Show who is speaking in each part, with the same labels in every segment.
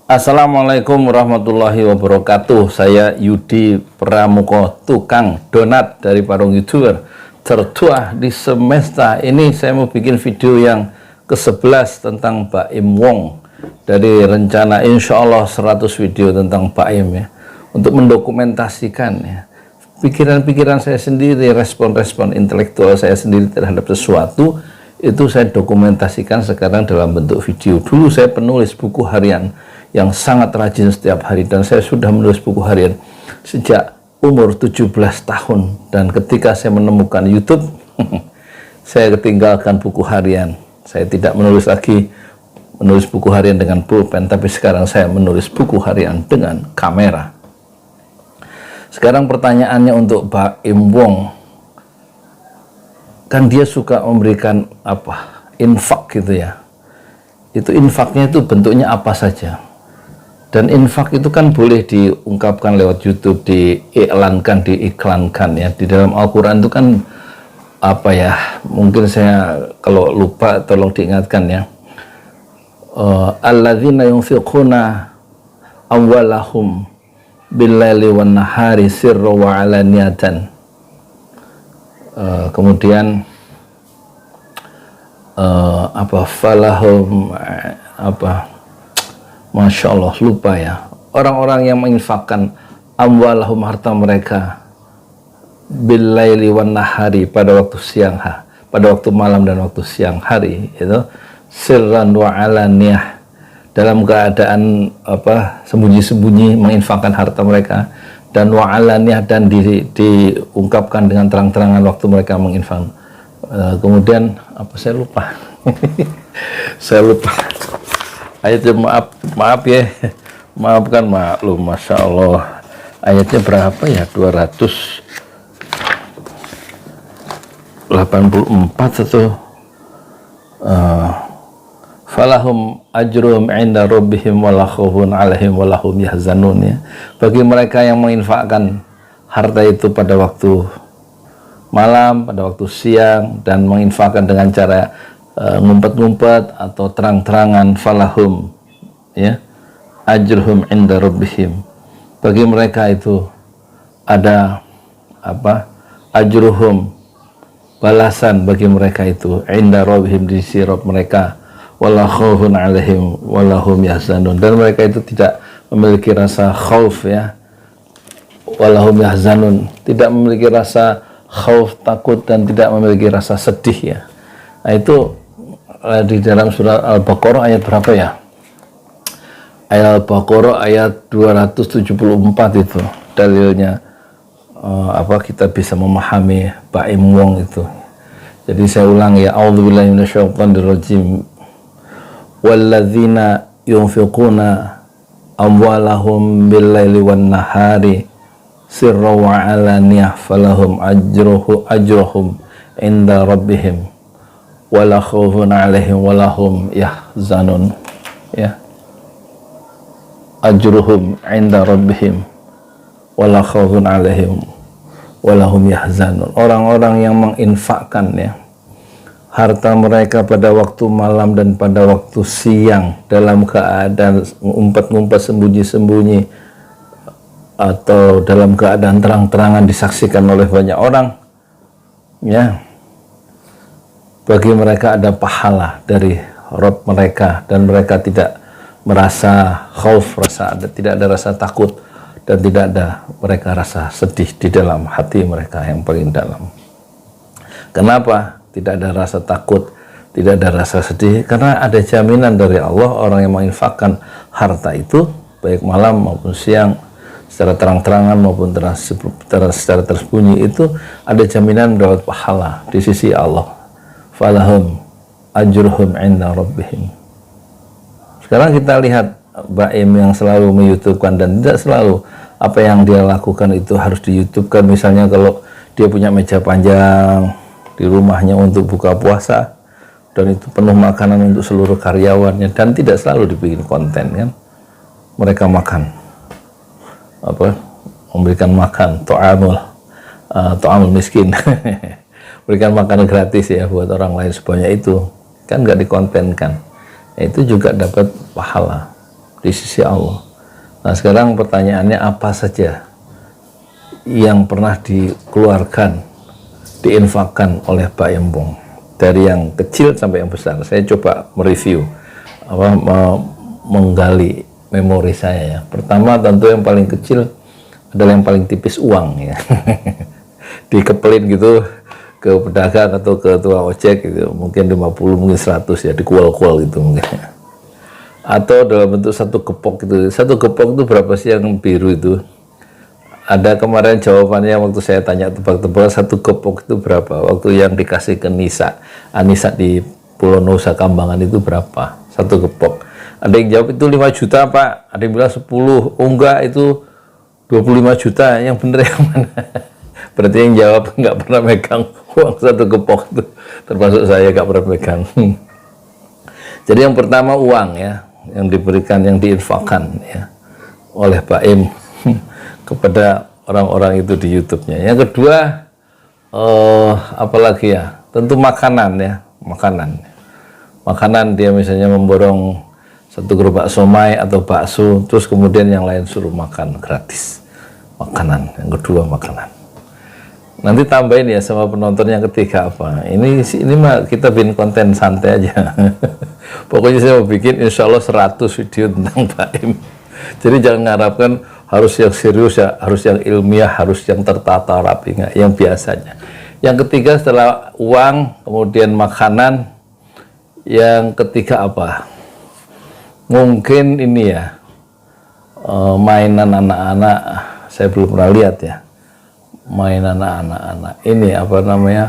Speaker 1: Assalamualaikum warahmatullahi wabarakatuh. Saya Yudi Pramuko, tukang donat dari Parung YouTuber tertua di semesta. Ini saya mau bikin video yang ke-11 tentang Baim Wong, dari rencana insya Allah 100 video tentang Baim ya, untuk mendokumentasikan ya pikiran-pikiran saya sendiri, respon-respon intelektual saya sendiri terhadap sesuatu. Itu saya dokumentasikan sekarang dalam bentuk video. Dulu saya penulis buku harian yang sangat rajin setiap hari, dan saya sudah menulis buku harian sejak umur 17 tahun. Dan ketika saya menemukan YouTube, saya ketinggalkan buku harian. Saya tidak menulis lagi buku harian dengan pulpen, tapi sekarang saya menulis buku harian dengan kamera. Sekarang pertanyaannya untuk Baim Wong, kan dia suka memberikan infak gitu ya. Itu infaknya itu bentuknya apa saja. Dan infak itu kan boleh diungkapkan lewat YouTube, diiklankan ya. Di dalam Al-Quran itu kan mungkin saya kalau lupa tolong diingatkan ya. Alladzina yunfiquna amwalahum bil-laili wan nahari sirra wa alaniyatan. Kemudian falahum Masya Allah, lupa ya. Orang-orang yang menginfakkan amwalahum, harta mereka, bil-laili wan nahari, pada waktu siang pada waktu malam dan waktu siang hari, itu sirran wa alaniyah, dalam keadaan sembunyi-sembunyi menginfakkan harta mereka, dan wa alaniyah, dan diungkapkan dengan terang-terangan waktu mereka menginfak. Kemudian saya lupa. Saya lupa ayatnya, maaf ya, maafkan, maklum. Masya Allah, ayatnya berapa ya? 284 atau falahum ajrum inda rabbihim wala khaufun alaihim wala hum yahzanun ya. Bagi mereka yang menginfakkan harta itu pada waktu malam, pada waktu siang, dan menginfakkan dengan cara ngumpet-ngumpet atau terang-terangan, falahum ya ajruhum inda rabbihim, bagi mereka itu ada ajruhum, balasan bagi mereka itu, inda rabbihim, di sisi Rabb mereka, wala khaufun alaihim wala hum yahzanun, dan mereka itu tidak memiliki rasa khauf ya, wala hum yahzanun, tidak memiliki rasa khauf, takut, dan tidak memiliki rasa sedih ya. Nah, itu di dalam surah Al-Baqarah ayat berapa ya? Ayat Al-Baqarah ayat 274 itu dalilnya kita bisa memahami Baim Wong itu. Jadi saya ulang ya, a'udzubillahi minasyaitonirrajim. Walladzina yunfiquna amwalahum bil-laili wan nahari sirra wa alaniyah falahum ajruhum inda rabbihim wala khaufun alaihim wala hum yahzanun ya. Ajruhum inda rabbihim wala khaufun alaihim wala hum yahzanun. Orang-orang yang menginfakkan ya harta mereka pada waktu malam dan pada waktu siang, dalam keadaan ngumpet-ngumpet, sembunyi-sembunyi, atau dalam keadaan terang-terangan disaksikan oleh banyak orang ya, bagi mereka ada pahala dari Rabb mereka, dan mereka tidak merasa khauf, tidak ada rasa takut, dan tidak ada mereka rasa sedih di dalam hati mereka yang paling dalam. Kenapa tidak ada rasa takut, tidak ada rasa sedih? Karena ada jaminan dari Allah, orang yang menginfakkan harta itu baik malam maupun siang, secara terang-terangan maupun secara tersembunyi, itu ada jaminan mendapat pahala di sisi Allah. Falahum ajruhum inda rabbihim. Sekarang kita lihat Baim yang selalu me-YouTubekan, dan tidak selalu apa yang dia lakukan itu harus di-YouTubekan. Misalnya kalau dia punya meja panjang di rumahnya untuk buka puasa, dan itu penuh makanan untuk seluruh karyawannya, dan tidak selalu dibikin konten kan. Mereka makan memberikan makan to'amul miskin berikan makanan gratis ya buat orang lain sebanyak itu, kan nggak dikontenkan. Itu juga dapat pahala. di sisi Allah. Nah sekarang pertanyaannya, apa saja yang pernah dikeluarkan, diinfakkan oleh Pak Embong, dari yang kecil sampai yang besar? Saya coba mereview, menggali memori saya ya. Pertama tentu yang paling kecil adalah yang paling tipis, uang ya. Dikepelin gitu ke pedagang atau ke tukang ojek gitu, mungkin 50, mungkin 100 ya, dikual-kual gitu mungkin. Atau dalam bentuk satu gepok gitu. Satu gepok itu berapa sih yang biru itu? Ada kemarin jawabannya waktu saya tanya tebak-tebak, satu gepok itu berapa? Waktu yang dikasih ke Anissa di Pulau Nusa Kambangan itu berapa? Satu gepok. Ada yang jawab itu 5 juta Pak, ada yang bilang 10, oh enggak itu 25 juta, yang bener yang mana? Berarti yang jawab nggak pernah megang uang satu gepok itu, termasuk saya nggak pernah megang. Jadi yang pertama uang ya, yang diberikan, yang diinfakkan ya oleh Pak Im kepada orang-orang itu di YouTube-nya. Yang kedua, apalagi ya, tentu makanan ya, makanan dia misalnya memborong satu gerobak somai atau bakso, terus kemudian yang lain suruh makan gratis. Makanan, yang kedua makanan. Nanti tambahin ya sama penonton yang ketiga apa. Ini mah kita bikin konten santai aja. Pokoknya saya mau bikin insya Allah 100 video tentang Pak Im. Jadi jangan mengharapkan harus yang serius ya, harus yang ilmiah, harus yang tertata rapi, nggak, yang biasanya. Yang ketiga setelah uang, kemudian makanan, yang ketiga apa? Mungkin ini ya, mainan anak-anak. Saya belum pernah lihat ya, mainan anak-anak ini apa namanya,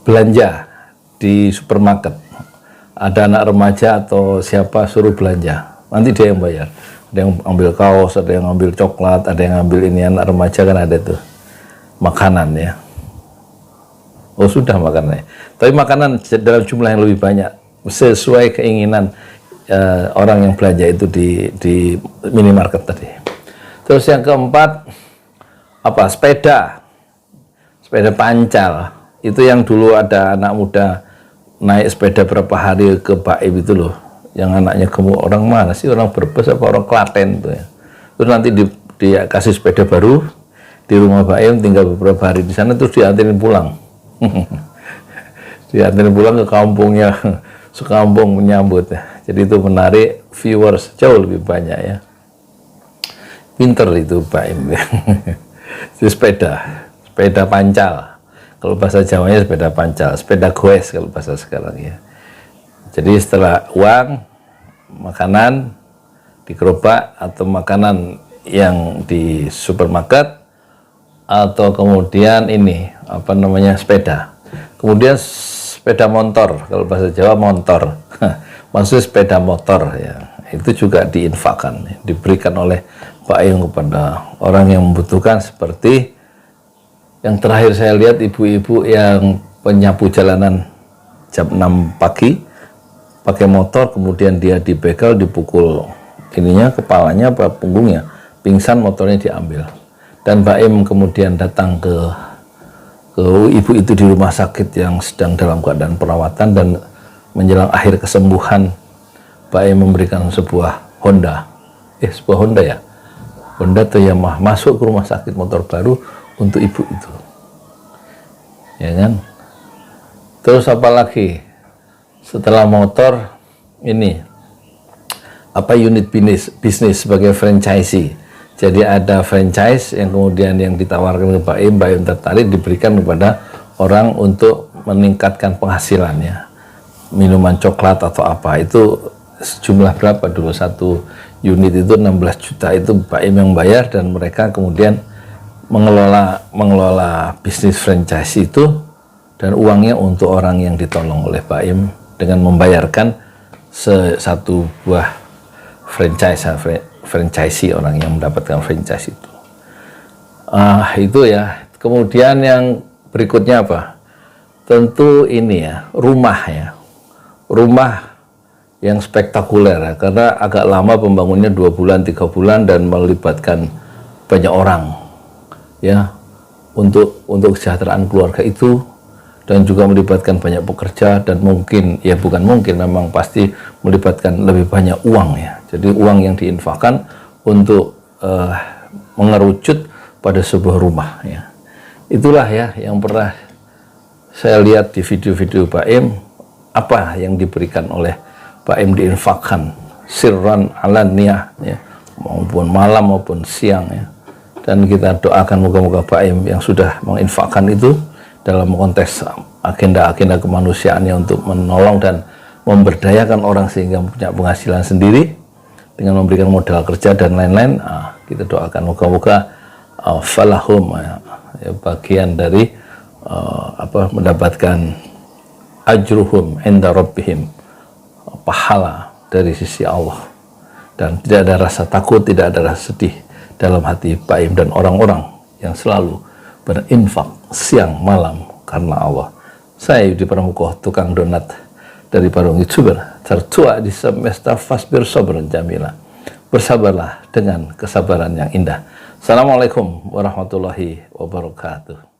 Speaker 1: belanja di supermarket. Ada anak remaja atau siapa suruh belanja, nanti dia yang bayar. Ada yang ambil kaos, ada yang ambil coklat, ada yang ambil ini. Anak remaja kan ada tuh makanan ya. Oh sudah makanannya, tapi makanan dalam jumlah yang lebih banyak sesuai keinginan orang yang belanja itu di minimarket tadi. Terus yang keempat apa? Sepeda pancal. Itu yang dulu ada anak muda naik sepeda berapa hari ke Baim itu loh, yang anaknya gemuk. Orang mana sih, orang Brebes apa orang Klaten tuh ya. Terus nanti dia kasih sepeda baru di rumah Baim, tinggal beberapa hari di sana, terus dianterin pulang. Dianterin pulang ke kampungnya, sekampung menyambut ya. Jadi itu menarik viewers jauh lebih banyak ya. Pinter itu Baim. Itu sepeda pancal. Kalau bahasa Jawanya sepeda pancal, sepeda goes kalau bahasa sekarang ya. Jadi setelah uang, makanan di gerobak atau makanan yang di supermarket, atau kemudian ini apa namanya, sepeda. Kemudian sepeda motor, kalau bahasa Jawa motor. Maksudnya sepeda motor ya. Itu juga diinfakkan, diberikan oleh Pak Im kepada orang yang membutuhkan, seperti yang terakhir saya lihat ibu-ibu yang penyapu jalanan jam 6 pagi pakai motor, kemudian dia dibegal, dipukul ininya, kepalanya apa punggungnya, pingsan, motornya diambil. Dan Pak Im kemudian datang ke ibu itu di rumah sakit yang sedang dalam keadaan perawatan, dan menjelang akhir kesembuhan Pak Im memberikan sebuah Honda ya, Honda Toyama, masuk ke rumah sakit, motor baru untuk ibu itu ya kan. Terus apalagi setelah motor, ini apa, unit bisnis sebagai franchisee. Jadi ada franchise yang kemudian yang ditawarkan ke Pak Im tertarik, diberikan kepada orang untuk meningkatkan penghasilannya. Minuman coklat atau apa itu sejumlah berapa dulu, satu unit itu 16 juta, itu Pak Im yang bayar, dan mereka kemudian mengelola bisnis franchise itu, dan uangnya untuk orang yang ditolong oleh Pak Im dengan membayarkan satu buah franchisee, orang yang mendapatkan franchise itu. Itu ya. Kemudian yang berikutnya apa? Tentu ini ya, rumah yang spektakuler ya, karena agak lama pembangunnya, 2 bulan 3 bulan, dan melibatkan banyak orang ya, untuk kesejahteraan keluarga itu dan juga melibatkan banyak pekerja, dan mungkin, ya bukan mungkin, memang pasti melibatkan lebih banyak uang ya. Jadi uang yang diinfakkan untuk mengerucut pada sebuah rumah ya. Itulah ya yang pernah saya lihat di video-video Pak Im, apa yang diberikan oleh Pak Im diinfakkan sirran alaniyah ya, maupun malam maupun siang ya. Dan kita doakan moga-moga Pak Im yang sudah menginfakkan itu dalam konteks agenda-agenda kemanusiaannya untuk menolong dan memberdayakan orang sehingga punya penghasilan sendiri dengan memberikan modal kerja dan lain-lain. Kita doakan moga-moga falahum ya, bagian dari mendapatkan ajruhum inda rabbihim, pahala dari sisi Allah, dan tidak ada rasa takut, tidak ada rasa sedih dalam hati Pak Im dan orang-orang yang selalu berinfak siang malam karena Allah. Saya Yudi Pramuko, tukang donat dari Parung YouTuber tertua di semesta Fasbir Sabran Jamila. Bersabarlah dengan kesabaran yang indah. Assalamualaikum warahmatullahi wabarakatuh.